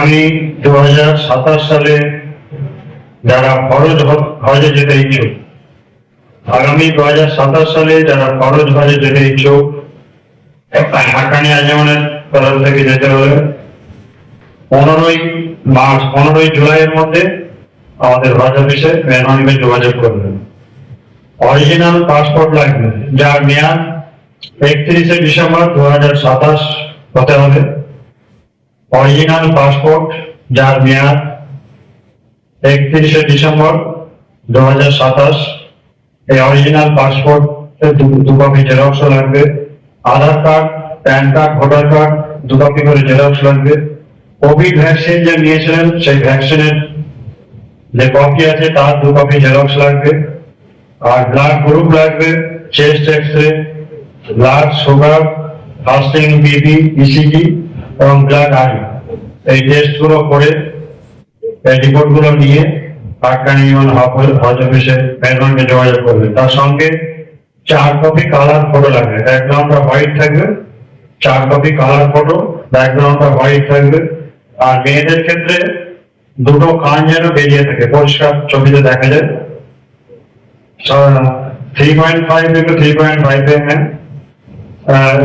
আগামী 2027 সালে যারা ফরজ হজে যেতে ইচ্ছুক, আগামী 2027 সালে যারা ফরজ হজে যেতে ইচ্ছুক, হাক্কানি আঞ্জুমানের তরফ থেকে যেতে হলে 15 জুলাইয়ের মধ্যে আমাদের হজ অফিসে মেহরবানি যোগাযোগ করবেন। অরিজিনাল পাসপোর্ট লাগবে, যার মেয়াদ 31শে ডিসেম্বর 2027 হতে হবে। অরিজিনাল পাসপোর্ট যার মেয়াদ 31শে ডিসেম্বর 2027, এই অরিজিনাল পাসপোর্ট দু কপি জেরক্স লাগবে। Aadhaar card, PAN card, voter card 2 copy করে জেরক্স লাগবে। কোভিড ভ্যাকসিন যে নিয়েছিলেন সেই ভ্যাকসিনের যে কপি আছে তার 2 কপি জেরক্স লাগবে। আর ব্লাড গ্রুপ লাগবে, chest X-ray, blood sugar, fasting, BP, ECG এবং ব্লাড আই, এই টেস্টগুলো করে এই রিপোর্টগুলো নিয়ে হাক্কানি হজ অফিসে মেহরবানি যোগাযোগ করবে। তার সঙ্গে 4 কপি কালার ফটো লাগবে, ব্যাকগ্রাউন্ডটা হোয়াইট থাকবে। 4 কপি কালার ফটো, ব্যাকগ্রাউন্ডটা হোয়াইট থাকবে। আর মেয়েদের ক্ষেত্রে 2টো কান যেন বেরিয়ে থাকে, পরিষ্কার ছবিতে দেখা যায়। 3.5 into 3.5 mm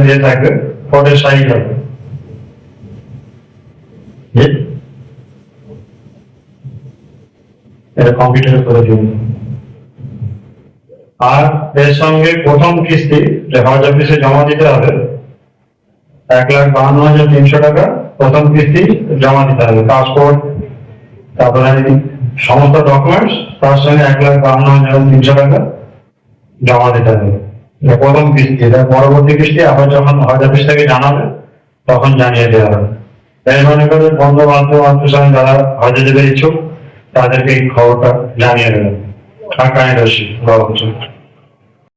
ইয়ে থাকবে, ফটোর সাইজ হবে। এটা কম্পিউটারে করে দিন। আর এর সঙ্গে প্রথম কিস্তি যে হজ অফিসে জমা দিতে হবে 1,52,300 টাকা প্রথম কিস্তি জমা দিতে হবে। পাসপোর্ট, তারপরে সমস্ত ডকুমেন্টস, তার সঙ্গে 1,52,300 টাকা জমা দিতে হবে। প্রথম কিস্তি, পরবর্তী কিস্তি আবার যখন হজ অফিস থেকে জানাবে তখন জানিয়ে দেওয়া হবে। মেহরবানি করে বন্ধু বান্ধব আত্মীয় যারা হজে যেতে ইচ্ছুক তাদেরকে এই খবরটা জানিয়ে দেবেন। হাক্কানি রশিদ।